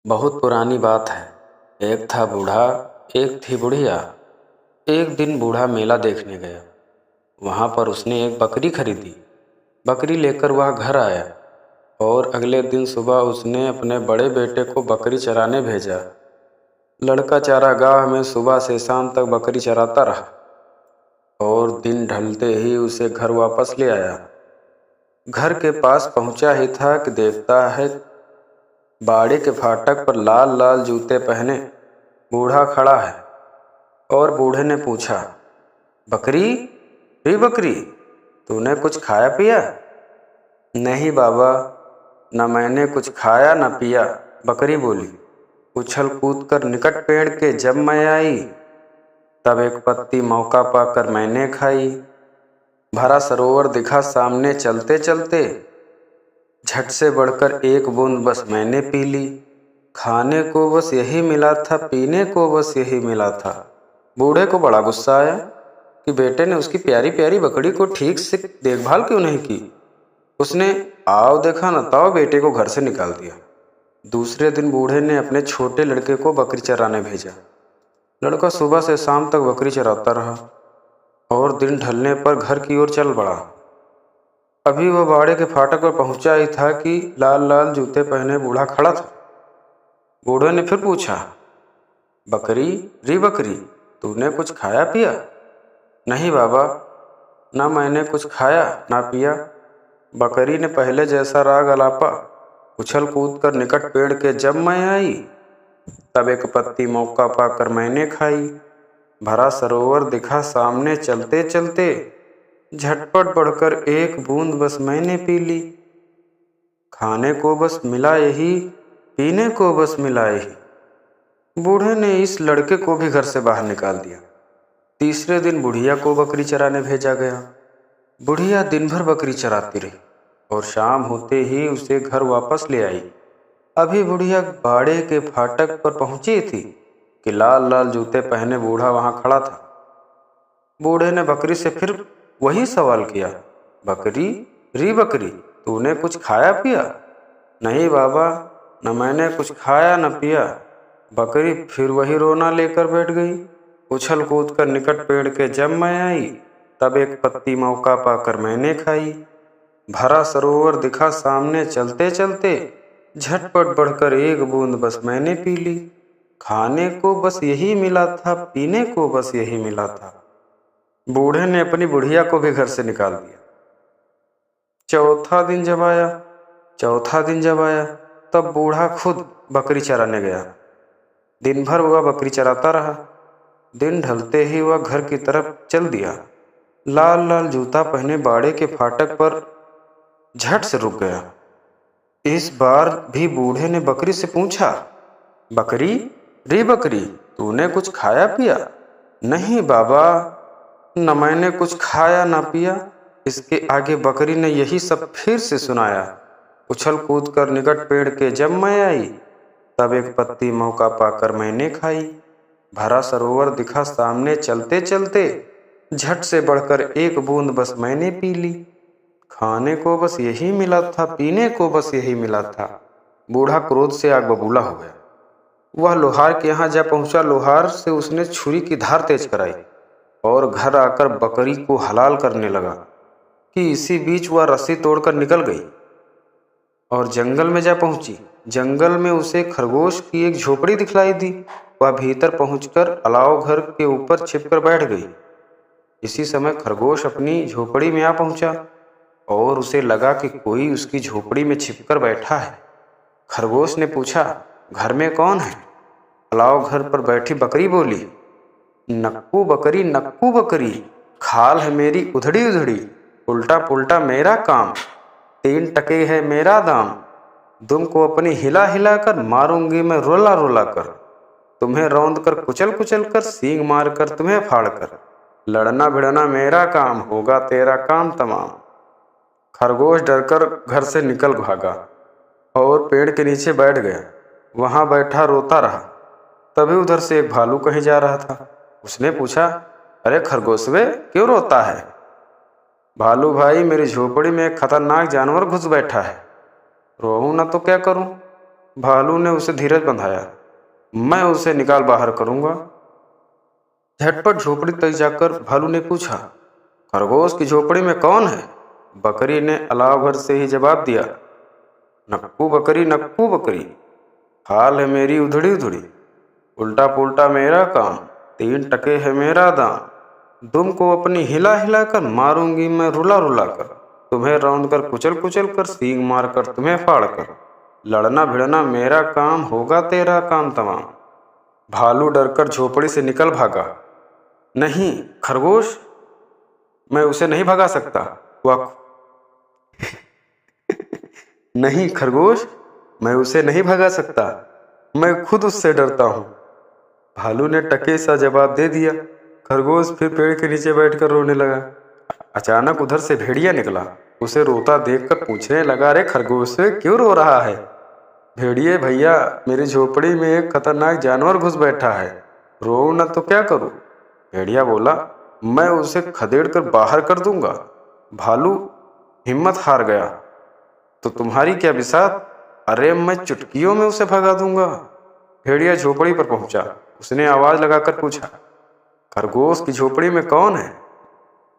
बहुत पुरानी बात है। एक था बूढ़ा, एक थी बुढ़िया। एक दिन बूढ़ा मेला देखने गया। वहाँ पर उसने एक बकरी खरीदी। बकरी लेकर वह घर आया और अगले दिन सुबह उसने अपने बड़े बेटे को बकरी चराने भेजा। लड़का चारागाह में सुबह से शाम तक बकरी चराता रहा और दिन ढलते ही उसे घर वापस ले आया। घर के पास पहुंचा ही था कि देखता है बाड़े के फाटक पर लाल लाल जूते पहने बूढ़ा खड़ा है। और बूढ़े ने पूछा, बकरी, बकरी, तूने कुछ खाया पिया? नहीं बाबा, न मैंने कुछ खाया न पिया, बकरी बोली। उछल कूद कर निकट पेड़ के जब मैं आई, तब एक पत्ती मौका पाकर मैंने खाई। भरा सरोवर दिखा सामने चलते चलते, झट से बढ़कर एक बूंद बस मैंने पी ली। खाने को बस यही मिला था, पीने को बस यही मिला था। बूढ़े को बड़ा गुस्सा आया कि बेटे ने उसकी प्यारी प्यारी बकरी को ठीक से देखभाल क्यों नहीं की। उसने आओ देखा न ताओ बेटे को घर से निकाल दिया। दूसरे दिन बूढ़े ने अपने छोटे लड़के को बकरी चराने भेजा। लड़का सुबह से शाम तक बकरी चराता रहा और दिन ढलने पर घर की ओर चल पड़ा। अभी वह बाड़े के फाटक पर पहुंचा ही था कि लाल लाल जूते पहने बूढ़ा खड़ा था। बूढ़े ने फिर पूछा, बकरी, बकरी, तूने कुछ खाया पिया? नहीं बाबा, ना मैंने कुछ खाया ना पिया, बकरी ने पहले जैसा राग अलापा। उछल कूद कर निकट पेड़ के जब मैं आई, तब एक पत्ती मौका पाकर मैंने खाई। भरा सरोवर दिखा सामने चलते चलते, झटपट बढ़कर एक बूंद बस मैंने पी ली। खाने को बस मिला यही, पीने को बस मिला यही। बूढ़े ने इस लड़के को भी घर से बाहर निकाल दिया। तीसरे दिन बुढ़िया को बकरी चराने भेजा गया। बुढ़िया दिन भर बकरी चराती रही और शाम होते ही उसे घर वापस ले आई। अभी बुढ़िया बाड़े के फाटक पर पहुंची थी कि लाल लाल जूते पहने बूढ़ा वहां खड़ा था। बूढ़े ने बकरी से फिर वही सवाल किया, बकरी, बकरी, तूने कुछ खाया पिया? नहीं बाबा, न मैंने कुछ खाया न पिया, बकरी फिर वही रोना लेकर बैठ गई। उछल कूद कर निकट पेड़ के जब मैं आई, तब एक पत्ती मौका पाकर मैंने खाई। भरा सरोवर दिखा सामने चलते चलते, झटपट बढ़कर एक बूंद बस मैंने पी ली। खाने को बस यही मिला था, पीने को बस यही मिला था। बूढ़े ने अपनी बुढ़िया को भी घर से निकाल दिया। चौथा दिन जब आया, तब बूढ़ा खुद बकरी चराने गया। दिन भर वह बकरी चराता रहा। दिन ढलते ही वह घर की तरफ चल दिया। लाल लाल जूता पहने बाड़े के फाटक पर झट से रुक गया। इस बार भी बूढ़े ने बकरी से पूछा, बकरी, बकरी, तूने कुछ खाया पिया? नहीं बाबा, न मैंने कुछ खाया ना पिया। इसके आगे बकरी ने यही सब फिर से सुनाया। उछल कूद कर निकट पेड़ के जब मैं आई, तब एक पत्ती मौका पाकर मैंने खाई। भरा सरोवर दिखा सामने चलते चलते, झट से बढ़कर एक बूंद बस मैंने पी ली। खाने को बस यही मिला था, पीने को बस यही मिला था। बूढ़ा क्रोध से आग बबूला हो गया। वह लोहार के यहाँ जा पहुंचा। लोहार से उसने छुरी की धार तेज कराई और घर आकर बकरी को हलाल करने लगा कि इसी बीच वह रस्सी तोड़कर निकल गई और जंगल में जा पहुंची। जंगल में उसे खरगोश की एक झोपड़ी दिखलाई दी। वह भीतर पहुंचकर अलाव घर के ऊपर छिपकर बैठ गई। इसी समय खरगोश अपनी झोपड़ी में आ पहुंचा और उसे लगा कि कोई उसकी झोपड़ी में छिपकर बैठा है। खरगोश ने पूछा, घर में कौन है? अलाव घर पर बैठी बकरी बोली, नक्कू बकरी, खाल है मेरी उधड़ी उधड़ी, उल्टा पुल्टा मेरा काम, 3 टके है मेरा दाम, तुमको अपनी हिला हिला कर मारूंगी मैं रोला रोला कर, तुम्हें रौंद कर कुचल कुचल कर, सींग मार कर तुम्हें फाड़ कर, लड़ना भिड़ना मेरा काम, होगा तेरा काम तमाम। खरगोश डरकर घर से निकल भागा और पेड़ के नीचे बैठ गया। वहां बैठा रोता रहा। तभी उधर से एक भालू कहीं जा रहा था। उसने पूछा, अरे खरगोश वे, क्यों रोता है? भालू भाई, मेरी झोपड़ी में एक खतरनाक जानवर घुस बैठा है। रोऊं ना तो क्या करूं? भालू ने उसे धीरज बंधाया। मैं उसे निकाल बाहर करूंगा। झटपट झोपड़ी तक जाकर भालू ने पूछा, खरगोश की झोपड़ी में कौन है? बकरी ने अलाव भर से ही जवाब दिया, नक्कू बकरी, नक्कू बकरी, हाल है मेरी उधड़ी उधड़ी, उल्टा पुल्टा मेरा काम, 3 टके है मेरा दाम, तुमको अपनी हिला हिला कर मारूंगी मैं रुला रुला कर, तुम्हें रौंद कर कुचल कुचल कर सींग मार कर तुम्हें फाड़ कर, लड़ना भिड़ना मेरा काम, होगा तेरा काम तमाम। भालू डरकर झोपड़ी से निकल भागा। नहीं खरगोश, मैं उसे नहीं भगा सकता। वह नहीं खरगोश, मैं उसे नहीं भगा सकता, मैं खुद उससे डरता हूँ। भालू ने टके सा जवाब दे दिया। खरगोश फिर पेड़ के नीचे बैठकर रोने लगा। अचानक उधर से भेड़िया निकला। उसे रोता देखकर पूछने लगा, अरे खरगोश क्यों रो रहा है? भेड़िए भैया, मेरी झोपड़ी में एक खतरनाक जानवर घुस बैठा है, रो न तो क्या करूं? भेड़िया बोला, मैं उसे खदेड़ कर बाहर कर दूंगा। भालू हिम्मत हार गया। तो तुम्हारी क्या बिसात? अरे मैं चुटकियों में उसे भगा दूंगा। भेड़िया झोपड़ी पर पहुंचा। उसने आवाज लगाकर पूछा, खरगोश की झोपड़ी में कौन है?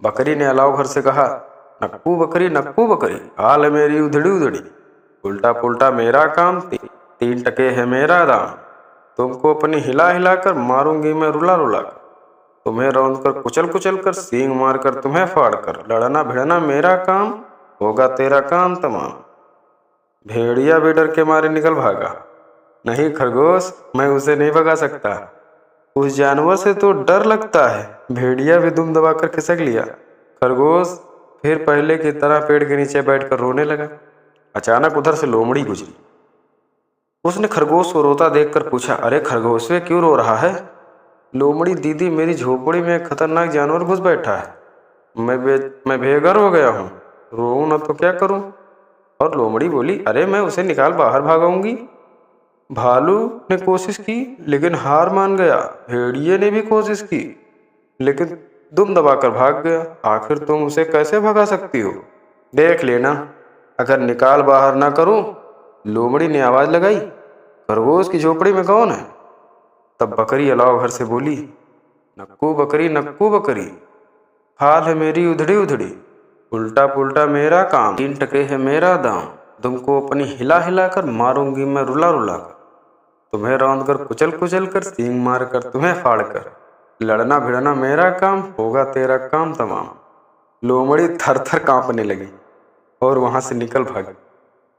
बकरी ने अलाव भर से कहा, नक्कू बकरी, नक्कू बकरी, हाल है मेरी उधड़ी उधड़ी, उल्टा पुल्टा मेरा काम, 3 टके है मेरा दाम, तुमको अपनी हिला हिला कर मारूंगी मैं रुला रुला कर, तुम्हें रौंद कर कुचल कुचल कर सींग मार कर तुम्हें फाड़ कर, लड़ना भिड़ना मेरा काम, होगा तेरा काम तमाम। भेड़िया भी डर के मारे निकल भागा। नहीं खरगोश, मैं उसे नहीं भगा सकता, उस जानवर से तो डर लगता है। भेड़िया भी दुम दबाकर खिसक लिया। खरगोश फिर पहले की तरह पेड़ के नीचे बैठकर रोने लगा। अचानक उधर से लोमड़ी गुजरी। उसने खरगोश को रोता देखकर पूछा, अरे खरगोश क्यों रो रहा है? लोमड़ी दीदी, मेरी झोपड़ी में एक खतरनाक जानवर घुस बैठा है, मैं बेघर हो गया हूँ, रोऊं न तो क्या करूं? और लोमड़ी बोली, अरे मैं उसे निकाल बाहर भागाऊंगी। भालू ने कोशिश की लेकिन हार मान गया। भेड़िए ने भी कोशिश की लेकिन दुम दबाकर भाग गया। आखिर तुम उसे कैसे भगा सकती हो? देख लेना, अगर निकाल बाहर ना करूं। लोमड़ी ने आवाज लगाई, खरगोश की झोपड़ी में कौन है? तब बकरी अलाव भर से बोली, नक्कू बकरी, नक्कू बकरी, हाल है मेरी उधड़ी उधड़ी, उल्टा पुल्टा मेरा काम, 3 टके है मेरा दाम, तुमको अपनी हिला हिला कर मारूंगी मैं रुला रुला कर, तुम्हें रौंद कर कुचल कुचल कर सींग मार कर तुम्हें फाड़ कर, लड़ना भिड़ना मेरा काम, होगा तेरा काम तमाम। लोमड़ी थर थर कांपने लगी और वहां से निकल भागी।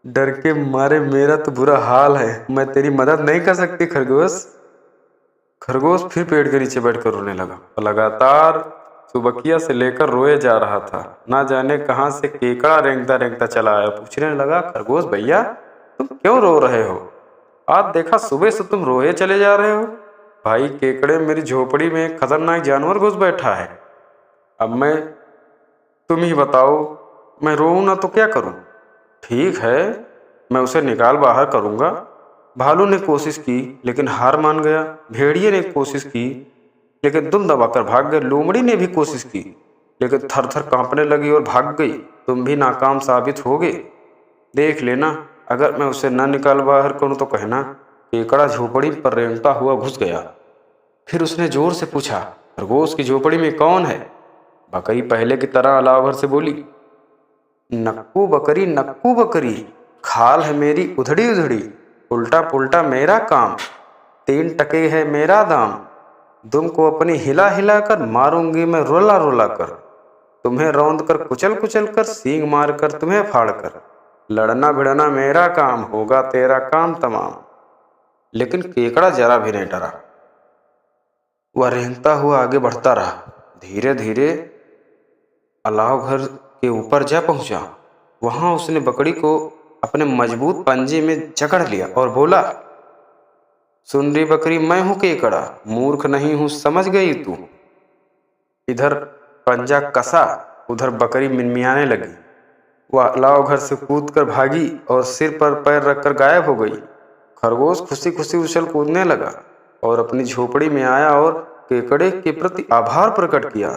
डर के मारे, मेरा तो बुरा हाल है, मैं तेरी मदद नहीं कर सकती खरगोश। खरगोश फिर पेड़ के नीचे बैठकर रोने लगा। लगातार सुबकिया से लेकर रोए जा रहा था। ना जाने कहां से केकड़ा रेंगता रेंगता चला आया। पूछने लगा, खरगोश भैया, तुम क्यों रो रहे हो? आज देखा सुबह से तुम रोए चले जा रहे हो। भाई केकड़े, मेरी झोपड़ी में एक खतरनाक जानवर घुस बैठा है। अब तुम ही बताओ, मैं रोऊं ना तो क्या करूं? ठीक है, मैं उसे निकाल बाहर करूंगा। भालू ने कोशिश की लेकिन हार मान गया। भेड़िए ने कोशिश की लेकिन दुम दबाकर भाग गए। लोमड़ी ने भी कोशिश की लेकिन थर थर कांपने लगी और भाग गई। तुम भी नाकाम साबित होगे। देख लेना, अगर मैं उसे न निकाल बाहर करूं तो कहना। केकड़ा झोपड़ी पर रेंगता हुआ घुस गया। फिर उसने जोर से पूछा, खरगोश की झोपड़ी में कौन है? बकरी पहले की तरह अलाव भर से बोली, नक्कू बकरी, नक्कू बकरी, खाल है मेरी उधड़ी उधड़ी, उल्टा पुल्टा मेरा काम, 3 टके है मेरा दाम, तुमको अपनी हिला हिला कर मारूंगी मैं रोला रोला कर, तुम्हें रौंद कर कुचल कुचल कर सींग मार कर तुम्हें फाड़ कर, लड़ना भिड़ना मेरा काम, होगा तेरा काम तमाम। लेकिन केकड़ा जरा भी नहीं डरा। वह रेंगता हुआ आगे बढ़ता रहा। धीरे धीरे अलाव घर के ऊपर जा पहुंचा। वहां उसने बकरी को अपने मजबूत पंजे में जकड़ लिया और बोला, सुन रही बकरी, मैं हूं केकड़ा, मूर्ख नहीं हूं, समझ गई तू? इधर पंजा कसा, उधर बकरी मिनमियाने लगी। वह अलाव घर से कूद कर भागी और सिर पर पैर रखकर गायब हो गई। खरगोश खुशी खुशी उछल कूदने लगा और अपनी झोपड़ी में आया और केकड़े के प्रति आभार प्रकट किया।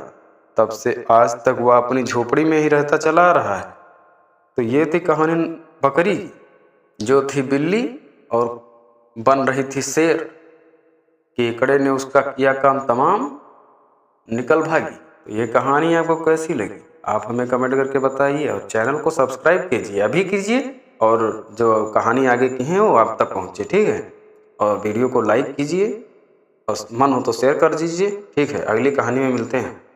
तब से आज तक वह अपनी झोपड़ी में ही रहता चला रहा है। तो ये थी कहानी बकरी, जो थी बिल्ली और बन रही थी शेर। केकड़े ने उसका किया काम तमाम, निकल भागी। तो ये कहानी आपको कैसी लगी आप हमें कमेंट करके बताइए, और चैनल को सब्सक्राइब कीजिए, अभी कीजिए, और जो कहानी आगे की है वो आप तक पहुँचे, ठीक है। और वीडियो को लाइक कीजिए और मन हो तो शेयर कर दीजिए, ठीक है। अगली कहानी में मिलते हैं।